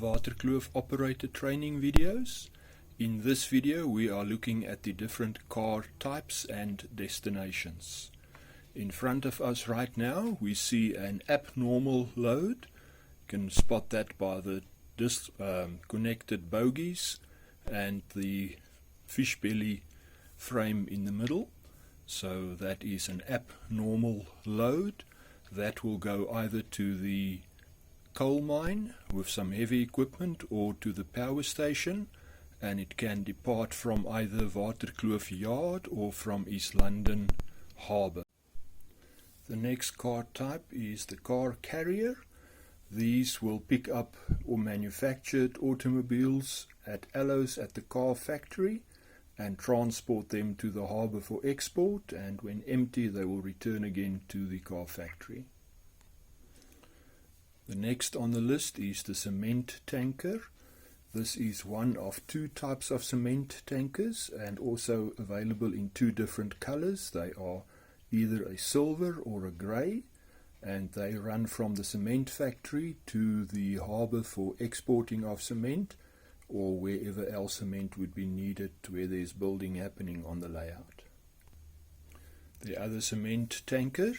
Waterkloof operator training videos. In this video we are looking at the different car types and destinations. In front of us right now we see an abnormal load. You can spot that by the disconnected bogies and the fish belly frame in the middle. So that is an abnormal load that will go either to the coal mine with some heavy equipment or to the power station, and it can depart from either Waterkloof Yard or from East London Harbour. The next car type is the car carrier. These will pick up or manufactured automobiles at alloys at the car factory and transport them to the harbour for export, and when empty they will return again to the car factory. The next on the list is the cement tanker. This is one of two types of cement tankers and also available in two different colours. They are either a silver or a grey, and they run from the cement factory to the harbour for exporting of cement or wherever else cement would be needed where there's building happening on the layout. The other cement tanker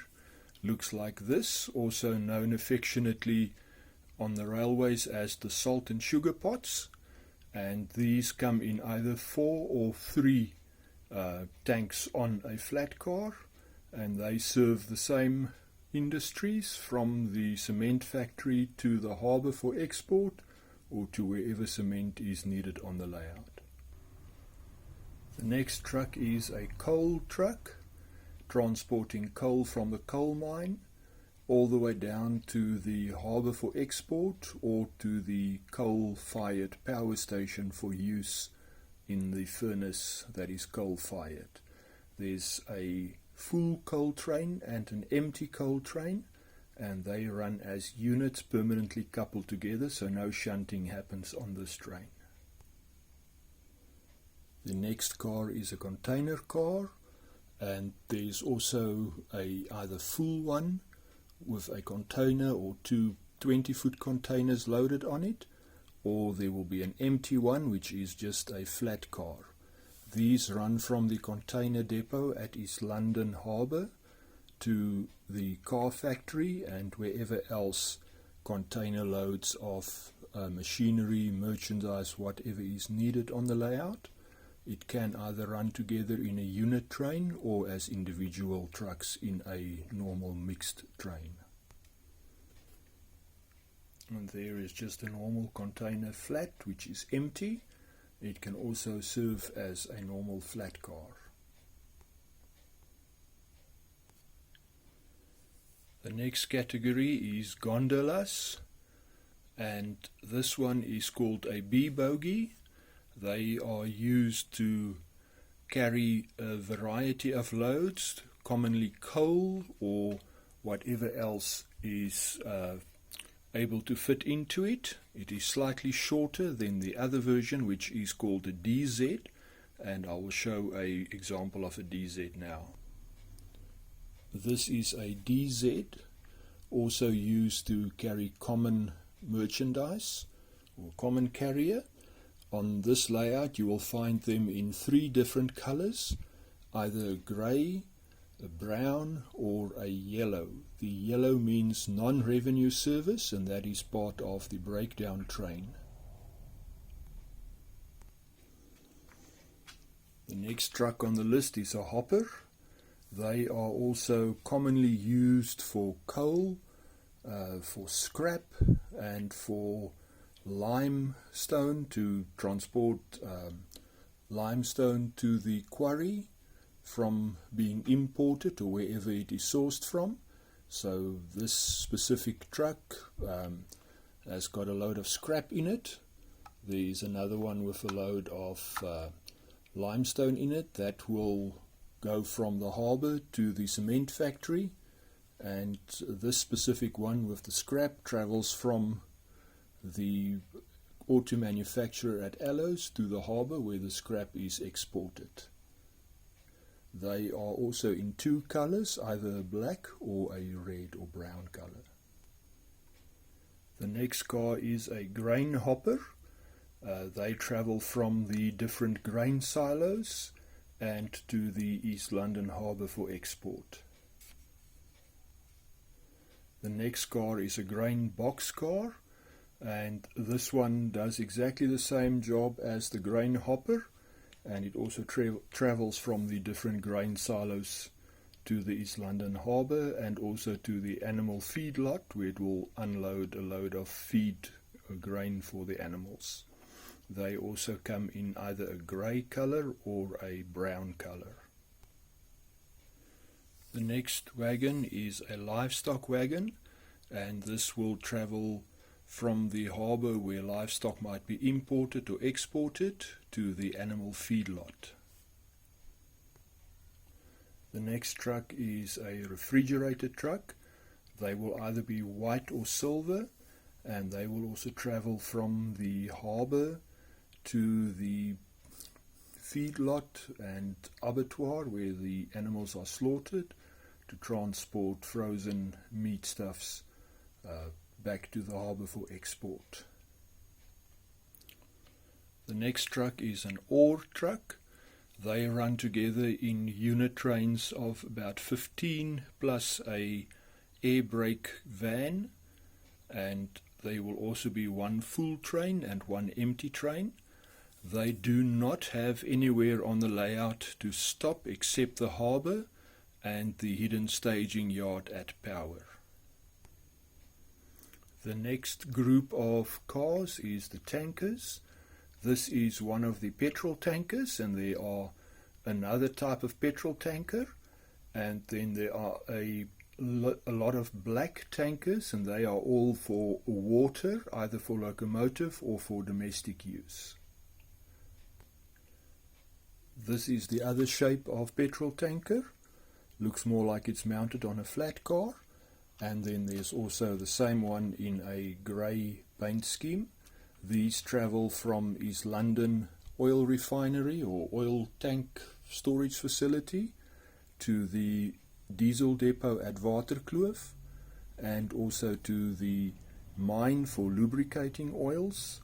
looks like this, also known affectionately on the railways as the salt and sugar pots, and these come in either 4 or 3 tanks on a flat car, and they serve the same industries from the cement factory to the harbour for export or to wherever cement is needed on the layout. The next truck is a coal truck, transporting coal from the coal mine all the way down to the harbour for export or to the coal-fired power station for use in the furnace that is coal-fired. There's a full coal train and an empty coal train, and they run as units permanently coupled together, so no shunting happens on this train. The next car is a container car, and there's also a either full one with a container or two 20-foot containers loaded on it, or there will be an empty one which is just a flat car. These run from the container depot at East London Harbour to the car factory and wherever else container loads of machinery, merchandise, whatever is needed on the layout. It can either run together in a unit train or as individual trucks in a normal mixed train. And there is just a normal container flat which is empty. It can also serve as a normal flat car. The next category is gondolas, and this one is called a B bogie. They are used to carry a variety of loads, commonly coal or whatever else is able to fit into it. It is slightly shorter than the other version, which is called a DZ, and I will show an example of a DZ now. This is a DZ, also used to carry common merchandise or common carrier. On this layout you will find them in 3 different colors, either a grey, a brown or a yellow. The yellow means non-revenue service, and that is part of the breakdown train. The next truck on the list is a hopper. They are also commonly used for coal, for scrap, and for limestone, to transport limestone to the quarry from being imported or wherever it is sourced from. So this specific truck has got a load of scrap in it. There's another one with a load of limestone in it that will go from the harbour to the cement factory, and this specific one with the scrap travels from the auto manufacturer at Allows to the harbour where the scrap is exported. They are also in 2 colours, either black or a red or brown colour. The next car is a grain hopper. They travel from the different grain silos and to the East London Harbour for export. The next car is a grain box car, and this one does exactly the same job as the grain hopper, and it also travels from the different grain silos to the East London Harbour and also to the animal feed lot, where it will unload a load of feed or grain for the animals. They also come in either a grey colour or a brown colour. The next wagon is a livestock wagon, and this will travel from the harbour where livestock might be imported or exported to the animal feed lot. The next truck is a refrigerated truck. They will either be white or silver, and they will also travel from the harbour to the feedlot and abattoir where the animals are slaughtered to transport frozen meatstuffs back to the harbour for export. The next truck is an ore truck. They run together in unit trains of about 15 plus a air brake van, and there will also be one full train and one empty train. They do not have anywhere on the layout to stop except the harbour and the hidden staging yard at Power. The next group of cars is the tankers. This is one of the petrol tankers, and there are another type of petrol tanker, and then there are a lot of black tankers, and they are all for water, either for locomotive or for domestic use. This is the other shape of petrol tanker. Looks more like it's mounted on a flat car. And then there's also the same one in a grey paint scheme. These travel from East London oil refinery or oil tank storage facility to the diesel depot at Waterkloof, and also to the mine for lubricating oils,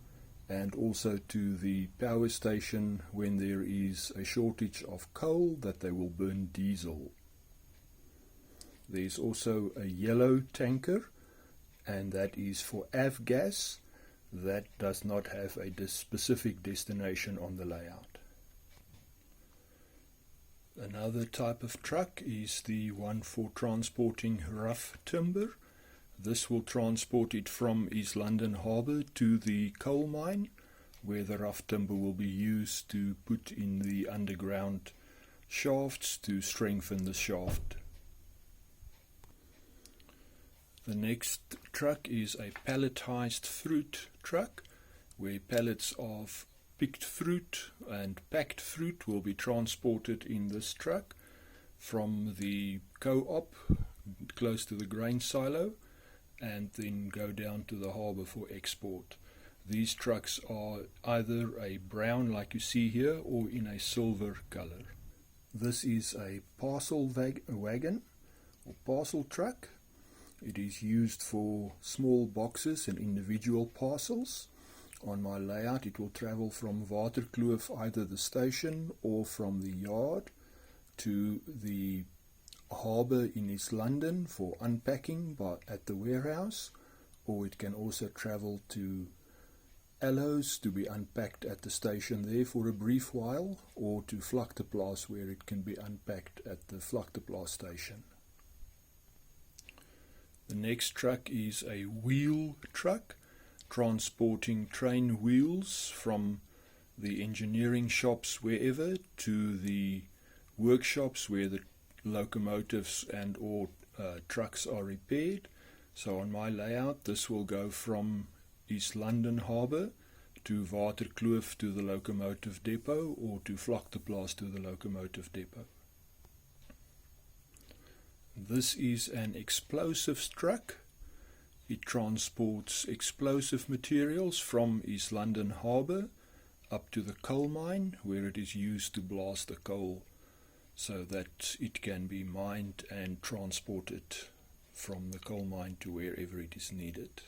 and also to the power station when there is a shortage of coal that they will burn diesel. There's also a yellow tanker, and that is for avgas. That does not have a specific destination on the layout. Another type of truck is the one for transporting rough timber. This will transport it from East London Harbour to the coal mine, where the rough timber will be used to put in the underground shafts to strengthen the shaft. The next truck is a palletized fruit truck, where pallets of picked fruit and packed fruit will be transported in this truck from the co-op close to the grain silo, and then go down to the harbour for export. These trucks are either a brown like you see here or in a silver colour. This is a parcel wagon or parcel truck. It is used for small boxes and individual parcels. On my layout, it will travel from Waterkloof, either the station or from the yard, to the harbour in East London for unpacking at the warehouse, or it can also travel to aloes to be unpacked at the station there for a brief while, or to Vlakteplaas where it can be unpacked at the Vlakteplaas station. The next truck is a wheel truck, transporting train wheels from the engineering shops wherever to the workshops where the locomotives and or trucks are repaired. So on my layout, this will go from East London Harbour to Waterkloof to the locomotive depot, or to Vlakteplaas to the locomotive depot. This is an explosives truck. It transports explosive materials from East London Harbour up to the coal mine, where it is used to blast the coal so that it can be mined and transported from the coal mine to wherever it is needed.